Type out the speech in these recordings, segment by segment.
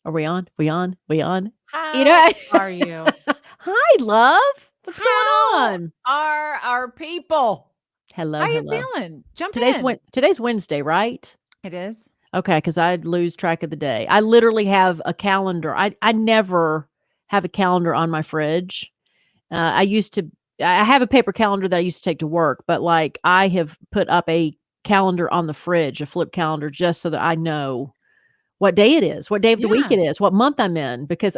Are we on? We on? We on? You How know, are you? hi, love. What's going How on? are our people? How Hello, you hello. feeling? Jump Today's in. today's Wednesday, right? It is. Okay, because I'd lose track of the day. I literally have a calendar. I never have a calendar on my fridge. I used to. I have a paper calendar that I used to take to work, but like I have put up a calendar on the fridge, a flip calendar, just so that I know what day it is, what day of the week Yeah. it is, what month I'm in, because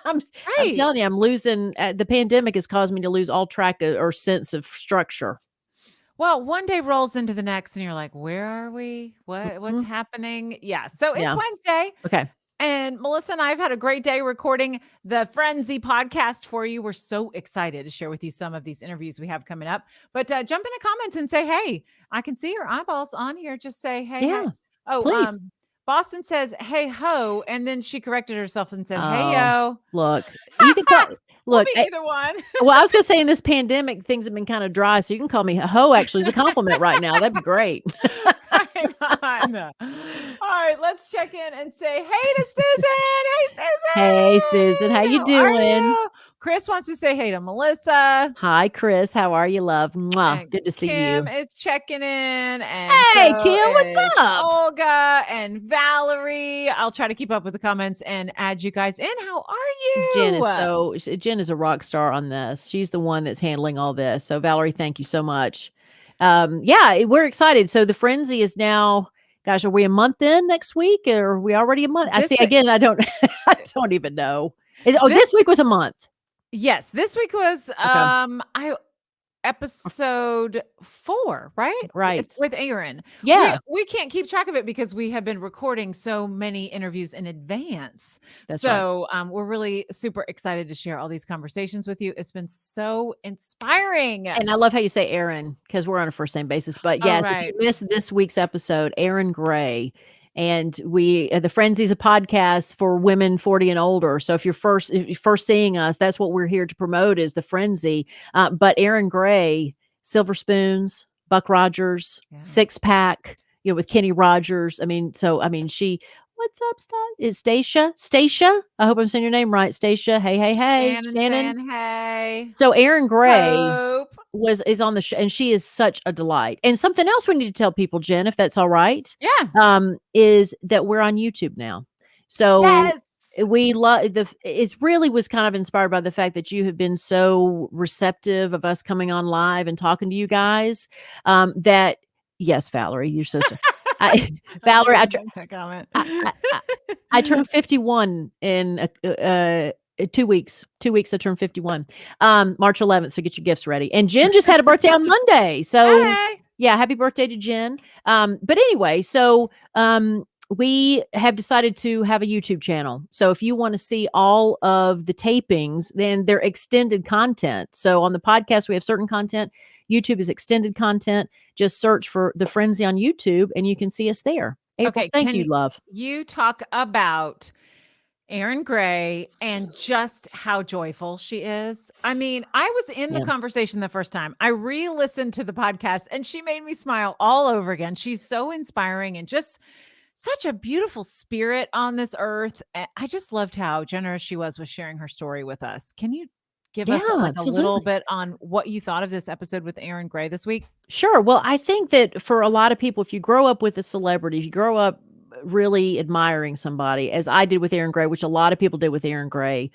I'm Right. telling you, I'm losing. The pandemic has caused me to lose all track of, or sense of structure. Well, one day rolls into the next and you're like, where are we? What's Mhm. happening? Yeah. So it's Yeah. Wednesday. Okay. And Melissa and I have had a great day recording the Friendzy podcast for you. We're so excited to share with you some of these interviews we have coming up. But jump in the comments and say, hey, I can see your eyeballs on here. Just say, hey, hey. Yeah. Oh, Please. Boston says, hey, ho. And then she corrected herself and said, hey, Oh, yo. look, you can call. We'll Look, be either one. well, I was gonna say in this pandemic, things have been kind of dry, so you can call me a hoe. Actually, is a compliment right now. That'd be great. Right on. All right, let's check in and say hey to Susan. Hey, Hey, Susan, how Susan. you How are doing? you? Chris wants to say hey to Melissa. Hi, Chris. How are you, love? Mwah. And Good to see Kim you. is checking in. And Hey, so Kim, what's is up? Olga and Valerie. I'll try to keep up with the comments and add you guys in. How are Jenn is you? Jenn is a rock star on this. She's the one that's handling all this. So Valerie, thank you so much. Yeah, we're excited. So the frenzy is now, gosh, are we a month in next week or are we already a month? I This see again, I don't I don't even know. this This week was a month. yes, this week was Okay. I episode 4, right? With Right. Aaron. We Yeah, we can't keep track of it because we have been recording so many interviews in advance. that's right. So, we're really super excited to share all these conversations with you. It's been so inspiring. And I love how you say Aaron because we're on a first name basis. But Oh, yes, if you right. missed this week's episode, Aaron Gray, and we the Frenzy's a podcast for women 40 and older. So if you're first seeing us, that's what we're here to promote is the Frenzy. But Aaron Gray, Silver Spoons, Buck Rogers, Yeah. Six Pack, with Kenny Rogers. She. What's up, Is Stacia? I hope I'm saying your name right, Stacia. Hey, hey, hey, Shannon Shannon. saying, "Hey." So Aaron Gray Hope. is on the show, and she is such a delight. And something else we need to tell people, Jenn, if that's all right, Yeah. is that we're on YouTube now. So Yes. we love it really was kind of inspired by the fact that you have been so receptive of us coming on live and talking to you guys. That yes, Valerie, you're so I, I knew Valerie, you'd make that comment. I turned 51 in 2 weeks. 2 weeks I turned 51. March 11th. So get your gifts ready. And Jen just had a birthday on Monday. So Hey. yeah, happy birthday to Jen. But anyway, so we have decided to have a YouTube channel. So if you want to see all of the tapings, then they're extended content. So on the podcast, we have certain content. YouTube is extended content. Just search for The Frenzy on YouTube and you can see us there. April, Okay, thank can you, love. you talk about Erin Gray and just how joyful she is? I mean, I was in the Yeah. conversation the first time. I re-listened to the podcast and she made me smile all over again. She's so inspiring and just such a beautiful spirit on this earth. I just loved how generous she was with sharing her story with us. Can you give us Yeah, like a little absolutely. bit on what you thought of this episode with Erin Gray this week? Sure. Well, I think that for a lot of people, if you grow up with a celebrity, if you grow up really admiring somebody, as I did with Erin Gray, which a lot of people did with Erin Gray,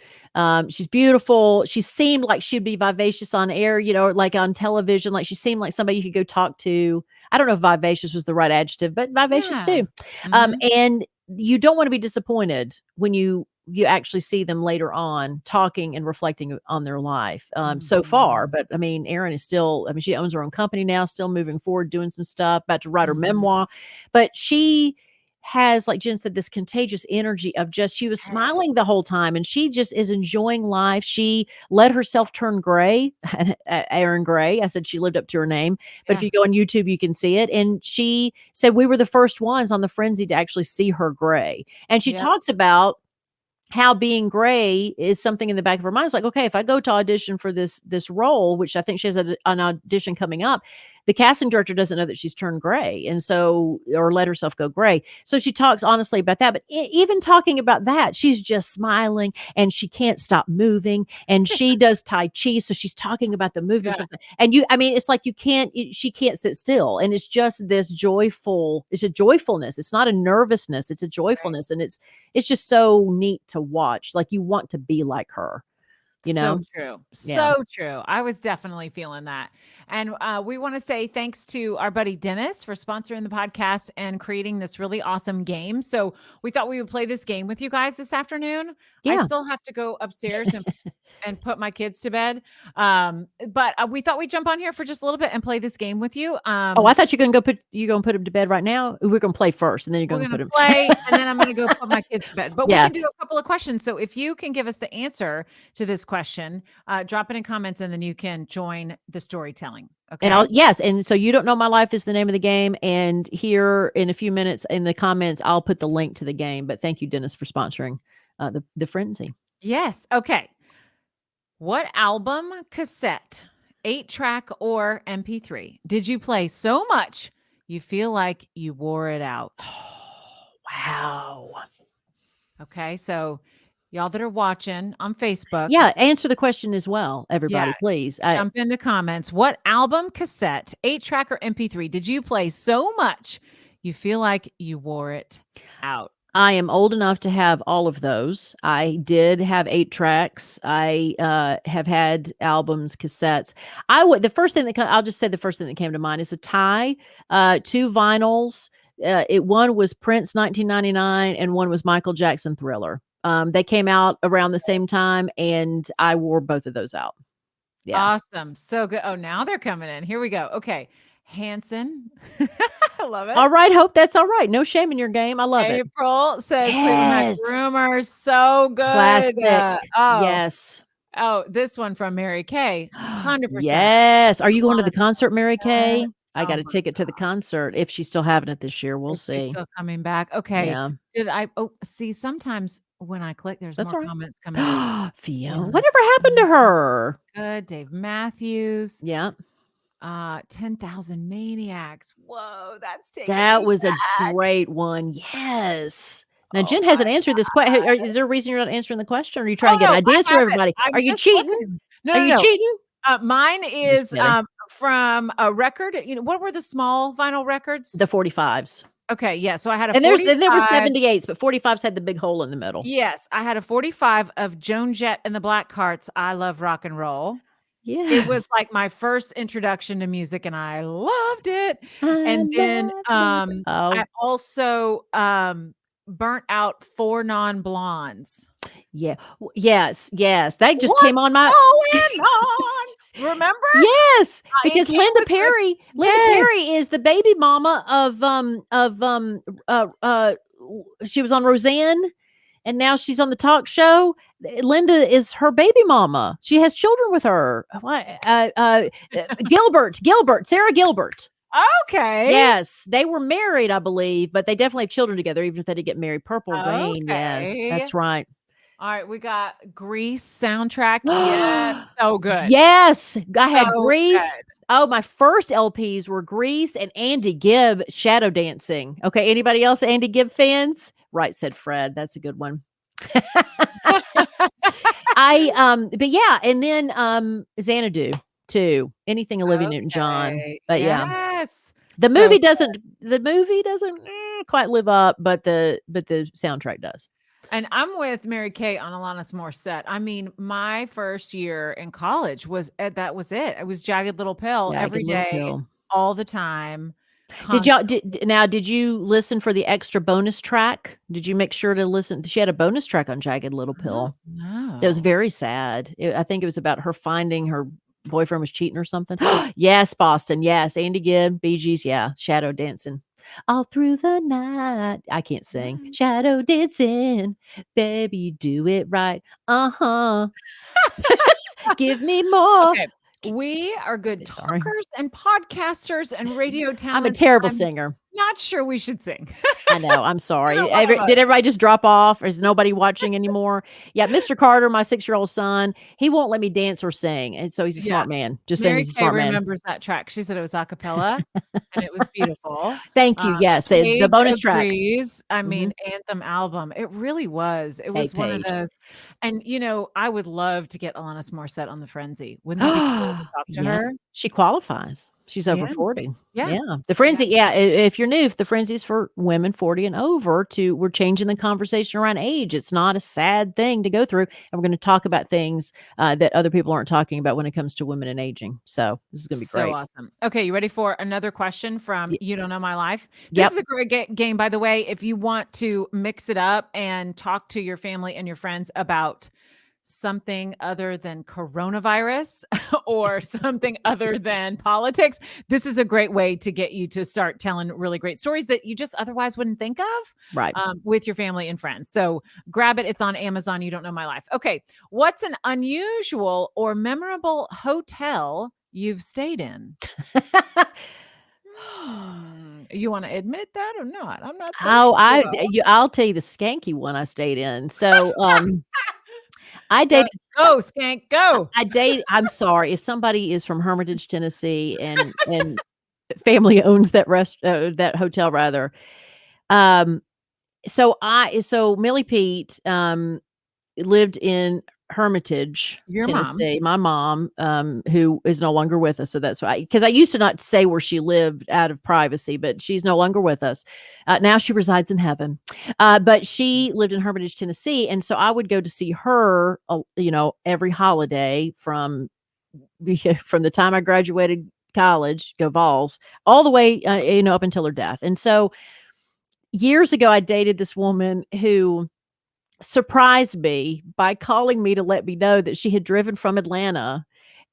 she's beautiful. She seemed like she'd be vivacious on air, like on television. Like she seemed like somebody you could go talk to. I don't know if vivacious was the right adjective, but vivacious Yeah. too. Mhm. And you don't want to be disappointed when you actually see them later on talking and reflecting on their life so far. Mhm. But I mean, Erin is still, she owns her own company now, still moving forward, doing some stuff, about to write her Mhm. memoir. But she has, like Jen said, this contagious energy of just, she was Yes. smiling the whole time and she just is enjoying life. She let herself turn gray. Erin Gray. I said she lived up to her name. But if Yeah. you go on YouTube, you can see it. And she said we were the first ones on the Frenzy to actually see her gray. And she Yep. talks about how being gray is something in the back of her mind. It's like, okay, if I go to audition for this role, which I think she has an audition coming up, the casting director doesn't know that she's turned gray, and so or let herself go gray. So she talks honestly about that. But even talking about that, she's just smiling and she can't stop moving. And she does Tai Chi, so she's talking about the movements Yeah, of and you. I mean, it's like she can't sit still, and it's just this joyful. It's a joyfulness. It's not a nervousness. It's a right. joyfulness, and it's just so neat to watch. Like you want to be like her, you So know? true. Yeah. So true. I was definitely feeling that. And we want to say thanks to our buddy Dennis for sponsoring the podcast and creating this really awesome game. So we thought we would play this game with you guys this afternoon. I Yeah. still have to go upstairs and put my kids to bed. But we thought we'd jump on here for just a little bit and play this game with you. Oh, I thought you're gonna put him to bed right now. We're gonna play first, and then you're We're gonna gonna put him. play, and then I'm gonna go put my kids to bed. But we Yeah, can do a couple of questions. So if you can give us the answer to this question, drop it in comments, and then you can join the storytelling. and Okay. and so you don't know my life is the name of the game, and here in a few minutes in the comments I'll put the link to the game. But thank you, Dennis, for sponsoring the Friendzy. Yes. Okay. What album, cassette, 8-track, or MP3 did you play so much you feel like you wore it out? Wow. Okay. So y'all that are watching on Facebook, Yeah, answer the question as well, yeah, everybody, please. jump into comments. What album, cassette, 8-track, or MP3 did you play so much you feel like you wore it out? I am old enough to have all of those. I did have 8 tracks. I have had albums, cassettes. The first thing that I'll just say the first thing that came to mind is a tie, 2 vinyls. One was Prince 1999 and one was Michael Jackson Thriller. They came out around the same time and I wore both of those out. Yeah. Awesome. So good. Oh, now they're coming in. Here we go. Okay. Hanson. I love it. All right, Hope, that's all right. No shame in your game. I love it. April says Fleetwood Mac Yes. Rumors. So good. Classic. Oh, Yes. oh, this one from Mary Kay. 100%. Yes. Are you going to the Alanis concert, Mary Kay? Morissette. I Oh got a my ticket to the concert if she's still having it this year. We'll Is she see. still coming back? Okay. Yeah. Did I see, sometimes when I click, there's That's more all comments coming in. right. Fiona. Fiona. Whatever happened to her? Good. Dave Matthews. Yeah. 10,000 Maniacs. Whoa, that's taking That me was a back. great one. Yes. Now, Oh Jen my hasn't answered this question. Is there a reason you're not answering the question? Or are you trying Oh, to get no, I ideas for have it. everybody? I'm Are you just cheating? looking. No, Are no, you no. cheating? Mine I'm just is, kidding. from a record. What were the small vinyl records? The 45s. Okay, yeah, so I had a And there were 45. 78s, but 45s had the big hole in the middle. Yes, I had a 45 of Joan Jett and the Blackhearts, I Love Rock and Roll. It was Yes. like my first introduction to music, and I loved it. I And then, love rock. I Oh, also, burnt out 4 Non-Blondes. yeah. Yes, yes. That just What's came on my going on? Remember? Yes, It because came with the Linda yes. Perry is the baby mama she was on Roseanne and now she's on the talk show. Linda is her baby mama. She has children with her. Sarah Gilbert. Okay. Yes, they were married, I believe, but they definitely have children together, even if they didn't get married. Purple Rain, yes, Okay. that's right. All right, we got Grease soundtrack. Yes, so good. Yes, I had So Grease. good. Oh, my first LPs were Grease and Andy Gibb Shadow Dancing. Okay, anybody else Andy Gibb fans? Right, said Fred. That's a good one. But yeah, and then Xanadu too. Anything Olivia Newton-John. Okay. But yeah. Yes. The So movie doesn't quite live up, but the soundtrack does. and I'm with Mary Kay on Alanis Morissette. I mean, my first year in college was that was it. It was Jagged Little Pill every Jagged Little day, Pill. all the time. Did you listen for the extra bonus track? Did you make sure to listen? She had a bonus track on Jagged Little Pill. No. It was very sad. I think it was about her finding her boyfriend was cheating or something. Yes, Boston. Yes, Andy Gibb, Bee Gees. Yeah, Shadow Dancing. All through the night. I can't sing. Shadow dancing. Baby, you do it right. Uh-huh. Give me more. Okay. We are good Sorry. talkers and podcasters and radio talents. I'm a terrible singer. Not sure we should sing. I know, I'm For sorry. the love of Did everybody just drop off? Is nobody watching anymore? Yeah, Mr. Carter, my 6-year-old son, he won't let me dance or sing, and so he's a Yeah. smart man. Just saying Mary he's a Kay smart man. remembers that track. She said it was a cappella, and it was beautiful. Thank you, yes, the Paige bonus track. agrees. I mean, Mhm. anthem album. It really was. It Hey, was one of Paige. those and, I would love to get Alanis Morissette on the Friendzy. Wouldn't that be cool to talk to Yes, her? she qualifies. She's over Yeah. 40. Yeah. Yeah. The Yeah. Frenzy, yeah, if you're new, the Frenzy's for women 40 and over to we're changing the conversation around age. It's not a sad thing to go through, and we're gonna talk about things, that other people aren't talking about when it comes to women and aging. So, this is gonna be So great. awesome. Okay, you ready for another question from Y You Don't Know My Life? This Yep. is a great game, by the way. If you want to mix it up and talk to your family and your friends about something other than coronavirus or something other than politics, this is a great way to get you to start telling really great stories that you just otherwise wouldn't think of Right. with your family and friends. So grab it. It's on Amazon. You Don't Know My Life. Okay. What's an unusual or memorable hotel you've stayed in? You want to admit that or not? I'm not so Oh, sure though. I'll tell you the skanky one I stayed in. So, I dated Let's go, Skank. Go. I'm sorry, if somebody is from Hermitage, Tennessee, and family owns that hotel rather. Um, so Millie Pete, lived in Hermitage, Your mom. Tennessee. My mom, who is no longer with us, so that's why. Because I used to not say where she lived out of privacy, but she's no longer with us. Now she resides in heaven. But she lived in Hermitage, Tennessee, and so I would go to see her, every holiday from the time I graduated college, go Vols, all the way, up until her death. And so years ago, I dated this woman who surprised me by calling me to let me know that she had driven from Atlanta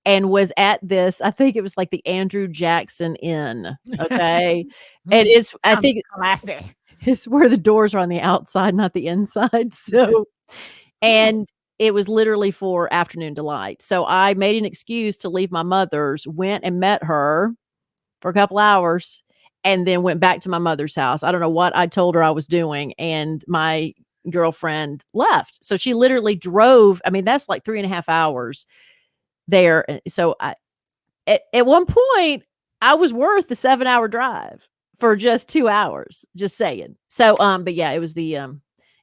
and was at this, I think it was like the Andrew Jackson Inn, okay? And I Sounds think classy. it's where the doors are on the outside, not the inside, so Hmm. and it was literally for afternoon delight. So I made an excuse to leave my mother's, went and met her for a couple hours, and then went back to my mother's house. I don't know what I told her I was doing, and my girlfriend left. So she literally drove. I mean, that's like 3.5 hours there. So at one point, I was worth the 7-hour drive for just 2 hours. Just saying. So, but yeah, it was the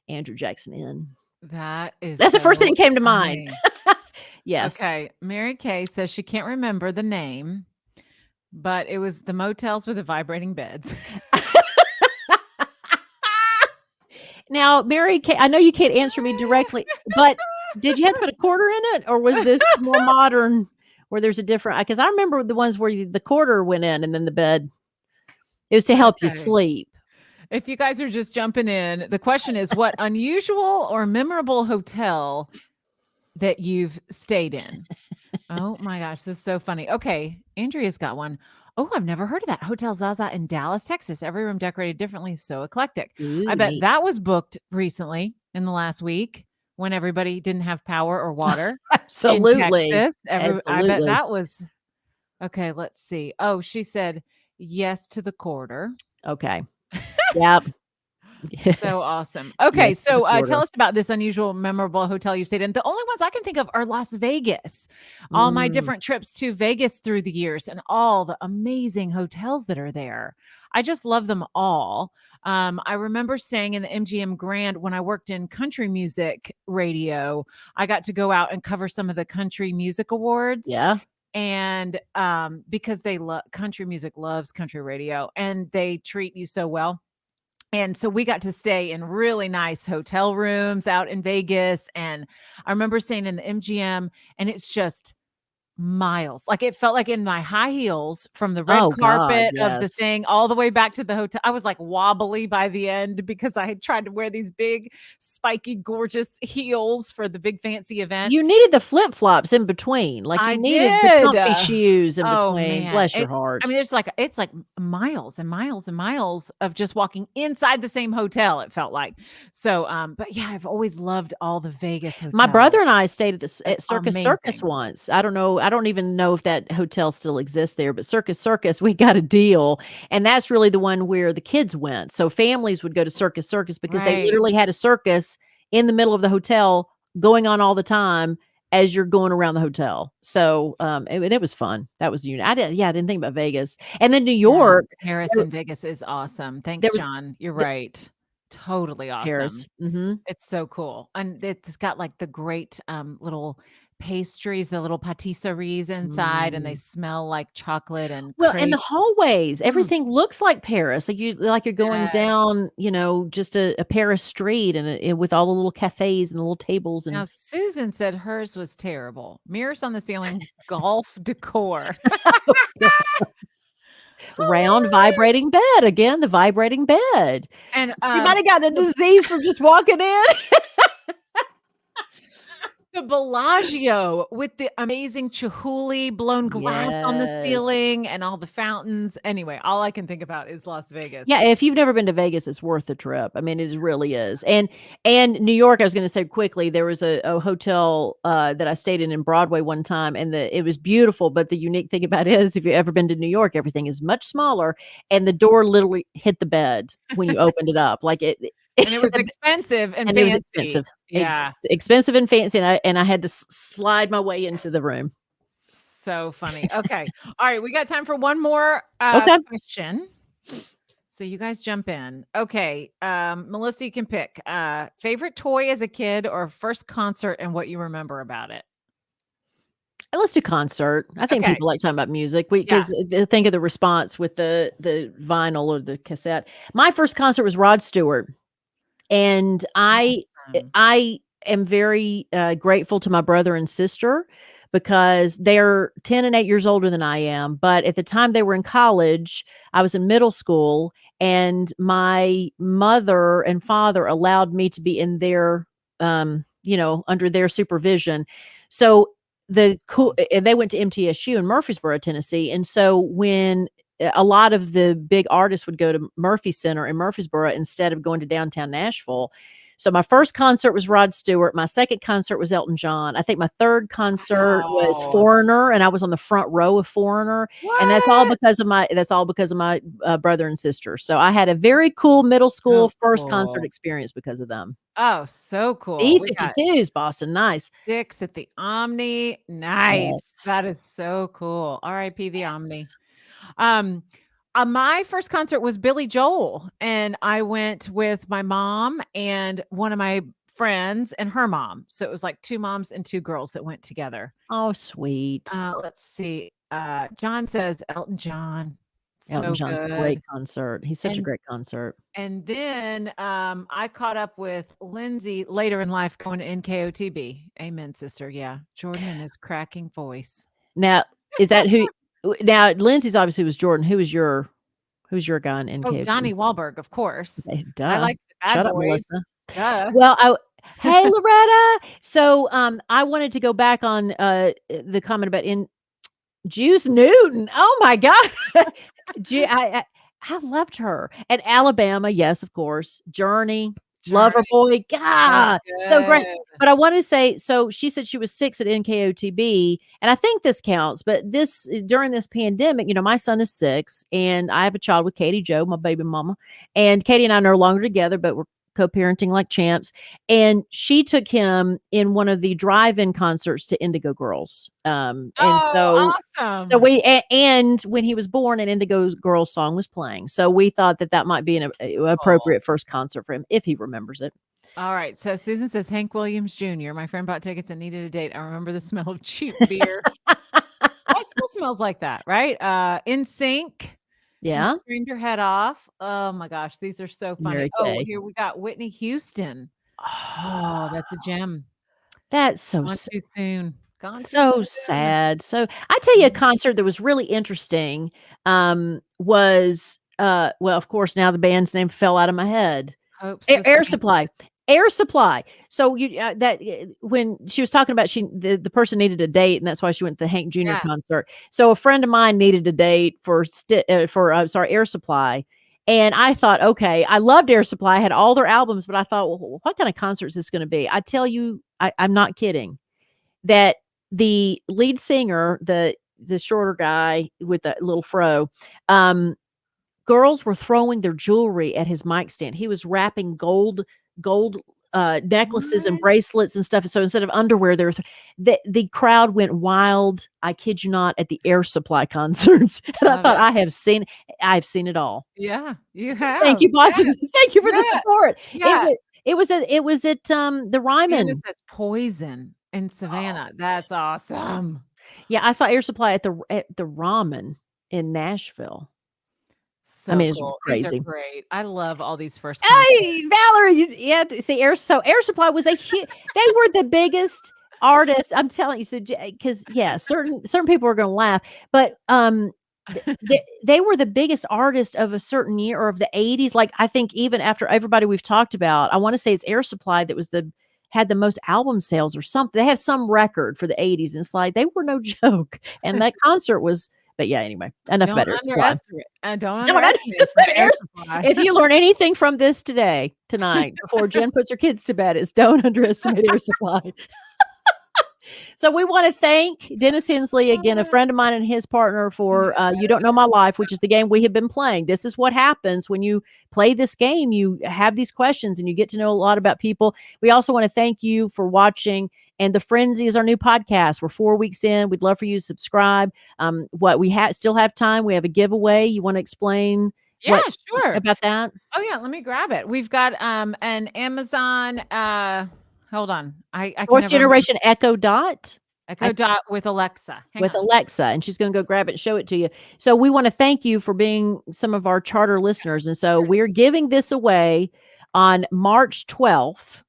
Andrew Jackson Inn. That is That's the first thing so that came to mind. funny. Yes. Okay, Mary Kay says she can't remember the name, but it was the motels with the vibrating beds. Now, Mary Kay, I know you can't answer me directly, but did you have to put a quarter in it, or was this more modern where there's a different? Because I remember the ones where the quarter went in and then the bed. It was to help you Okay. sleep. If you guys are just jumping in, the question is what unusual or memorable hotel that you've stayed in? Oh my gosh, this is so funny. Okay, Andrea's got one. Oh, I've never heard of that. Hotel Zaza in Dallas, Texas. Every room decorated differently, so eclectic. I Ooh, bet neat. that was booked recently in the last week when everybody didn't have power or water in Absolutely. Texas. I bet Absolutely. that was okay. Let's see. Oh, she said yes to the quarter. Okay. Yep. So awesome. Okay, Yes to the so tell quarter. us about this unusual, memorable hotel you've stayed in. The only ones I can think of are Las Vegas. All my Mm, different trips to Vegas through the years and all the amazing hotels that are there. I just love them all. I remember staying in the MGM Grand when I worked in country music radio. I got to go out and cover some of the country music awards. yeah. And because they love country music, loves country radio, and they treat you so well. And so we got to stay in really nice hotel rooms out in Vegas. And I remember staying in the MGM, and it's just miles. Like it felt like in my high heels from the red Oh God, carpet of the yes. thing all the way back to the hotel. I was like wobbly by the end because I had tried to wear these big, spiky, gorgeous heels for the big fancy event. You needed the flip-flops in between, like, you I needed the did. comfy shoes in Oh, between, man. bless your I heart. mean, it's like miles and miles and miles of just walking inside the same hotel, it felt like. So, but yeah, I've always loved all the Vegas My brother hotels. and I stayed at They're Circus amazing. once. I don't know don't even know if that hotel still exists there, but Circus Circus, we got a deal, and that's really the one where the kids went. So families would go to Circus Circus because they Right. literally had a circus in the middle of the hotel going on all the time as you're going around the hotel. So, and it was fun. That was I didn't think about Vegas. And then New Yeah. York, Paris there and Vegas is awesome. there Thanks, was John. You're the right. Totally Paris. awesome. Mhm. It's so cool, and it's got, like, the great, little pastries, the little patisseries inside, and they Mm. smell like chocolate and Well, and the crepes. hallways, Mm, everything looks like Paris, like you're going yes. down, just a Paris street and with all the little cafes and the little tables Now and Susan said hers was terrible. Mirrors on the ceiling, golf decor. round Hilarious. vibrating bed, again, the vibrating bed. And, You might have gotten a the disease from just walking in. The Bellagio with the amazing Chihuly blown glass on the Yes. ceiling and all the fountains. Anyway, all I can think about is Las Vegas. Yeah, if you've never been to Vegas, it's worth the trip. I mean, it really is. And New York, I was gonna say quickly, there was a hotel, that I stayed in Broadway one time, and it was beautiful, but the unique thing about it is if you've ever been to New York, everything is much smaller, and the door literally hit the bed when you opened it up, like it And it was expensive and and it was fancy. expensive. Yeah, Expensive and fancy, and I had to slide my way into the room. so funny. Okay. All right, we got time for one more, Okay. question. So you guys jump in. Okay, Melissa, you can pick, favorite toy as a kid or first concert and what you remember about it. Let's do concert. I think Okay, people like talking about music. We yeah. 'cause think of the response with the vinyl or the cassette. My first concert was Rod Stewart, and Awesome. I am very, grateful to my brother and sister because they're 10 and 8 years older than I am, but at the time they were in college, I was in middle school, and my mother and father allowed me to be in their, under their supervision. So and they went to MTSU in Murfreesboro, Tennessee, and so when a lot of the big artists would go to Murphy Center in Murfreesboro instead of going to downtown Nashville. So my first concert was Rod Stewart. My second concert was Elton John. I think my third concert was Wow. Foreigner, and I was on the front row of Foreigner. And What? that's all because of my brother and sister. So I had a very cool middle school So first concert cool. experience because of them. Oh, so cool. We got B-52s, Boston, nice. 6 at the Omni. Nice. Yes. That is so cool. RIP the Omni. Yes. Um, my first concert was Billy Joel, and I went with my mom and one of my friends and her mom. So it was like 2 moms and 2 girls that went together. Oh, sweet. Let's see. John says Elton John. Elton So John's a great good. concert. He's such a And great concert. And then, I caught up with Lindsay later in life going to NKOTB. Amen, sister. Yeah. Jordan and his cracking voice. Now, is that who now Lindsay's obviously was Jordan. Who's your guy in Oh, NKOT? Donnie Wahlberg, of course. Okay, I duh. like the Bad Shut up, Boys. Melissa. Duh. Well, hey, Loretta. So, I wanted to go back on, the comment about in Juice Newton. Oh my god. Ju I loved her. And Alabama, yes, of course. Journey, Journey. Loverboy, So God, so great. good. But I wanna say, so she said she was 6 at NKOTB, and I think this counts, but during this pandemic, my son is 6, and I have a child with Katie Jo, my baby mama, and Katie and I are no longer together, but we're co-parenting like champs, and she took him in one of the drive-in concerts to Indigo Girls, and Oh, so awesome. and when he was born, an Indigo Girls song was playing, so we thought that might be an Oh. appropriate first concert for him if he remembers it. All right. So Susan says Hank Williams Jr. My friend bought tickets and needed a date. I remember the smell of cheap beer. That still smells like that, right? In Sync and Yeah, Screamed Your Head Off. Oh my gosh, these are so funny. Mary Oh, Kay. here we got Whitney Houston. Oh, that's a gem. That's so Gone s too soon. Gone too so soon. sad. So, I tell you a Mhm. concert that was really interesting, was, well, of course, now the band's name fell out of my head. Hope Air Suspended. Supply. Air Supply. So when she was talking about the person needed a date, and that's why she went to the Hank Jr. Yeah. concert. So a friend of mine needed a date for Air Supply, and I thought, okay, I loved Air Supply, I had all their albums, but I thought, well, what kind of concert is this gonna be? I tell you, I'm not kidding, that the lead singer, the shorter guy with the little fro, um, girls were throwing their jewelry at his mic stand. He was wrapping gold necklaces and What? bracelets and stuff. So instead of underwear, there were the crowd went wild. I kid you not, at the Air Supply concerts, and I Love thought it. I've seen it all. Yeah, you Thank have. you, Boston. Yes, Thank you for the yes, support. yeah. It was at the Candace Ryman. says Poison in Savannah. That's awesome. Yeah, I saw Air Supply at the Ramen in Nashville. I So mean, it's cool. These are crazy. great. I love all these first concerts. Hey, Valerie, yeah, see, Air Supply was a huge. They were the biggest artists. I'm telling you, so because yeah, certain people are going to laugh, but they were the biggest artist of a certain year or of the 80s. Like I think even after everybody we've talked about, I want to say it's Air Supply that was the had the most album sales or something. They have some record for the 80s, and it's like they were no joke. And that concert was. But yeah, anyway, enough Don't about Air Supply. underestimate don't Don't underestimate underestimate Air Air Supply. if you learn anything from this tonight, before Jen puts her kids to bed, is don't underestimate Air Supply. So we want to thank Dennis Hensley again, a friend of mine and his partner for You Don't Know My Life, which is the game we have been playing. This is what happens when you play this game. You have these questions and you get to know a lot about people. We also want to thank you for watching. And the Friendzy is our new podcast. We're 4 weeks in. We'd love for you to subscribe. What we still have time. We have a giveaway. You want to explain Yeah, what sure. about that? Oh, yeah, let me grab it. We've got, an Amazon, hold on. I can Fourth never remember. generation Echo Dot. Echo Dot with Alexa. Hang With on. Alexa, and she's gonna go grab it and show it to you. So we wanna thank you for being some of our charter listeners, and so we're giving this away on March 12th,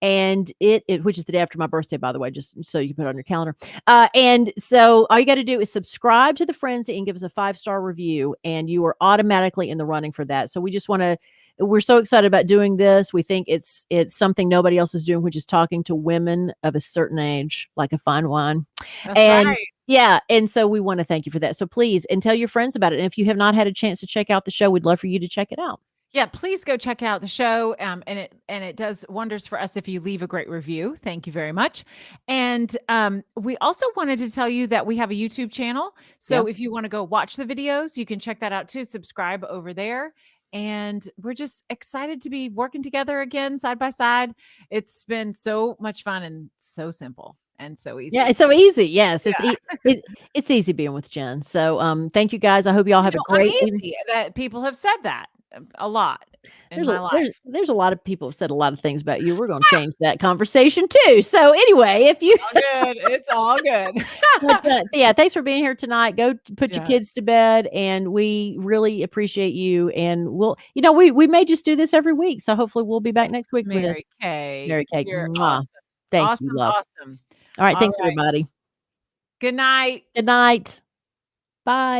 and it which is the day after my birthday, by the way, just so you can put it on your calendar. And so all you gotta do is subscribe to the Frenzy and give us a 5-star review, and you are automatically in the running for that. So we just wanna we're so excited about doing this. We think it's something nobody else is doing, which is talking to women of a certain age, like a fine wine. That's And right. yeah, and so we want to thank you for that. So please, and tell your friends about it. And if you have not had a chance to check out the show, we'd love for you to check it out. Yeah, please go check out the show. And it does wonders for us if you leave a great review. Thank you very much. And we also wanted to tell you that we have a YouTube channel. Yeah. So if you want to go watch the videos, you can check that out too. Subscribe over there. And we're just excited to be working together again, side by side. It's been so much fun and so simple and so Yeah, easy. it's so easy. Yes, Yeah. it's easy being with Jen. So thank you guys. I hope you all have a I'm great evening. easy. That people have said that a lot in my life. There's a lot of people have said a lot of things about you. We're going to change that conversation too. So anyway, if you All good. It's all good. but, yeah, thanks for being here tonight. Go put your Yeah. kids to bed, and we really appreciate you. And we'll, we may just do this every week. So hopefully we'll be back next week with Mary Kay, Mary Kate. you're Mwah. awesome. Thank you, Awesome, love. awesome. All right, All thanks right. everybody. Good night. Good night. Bye.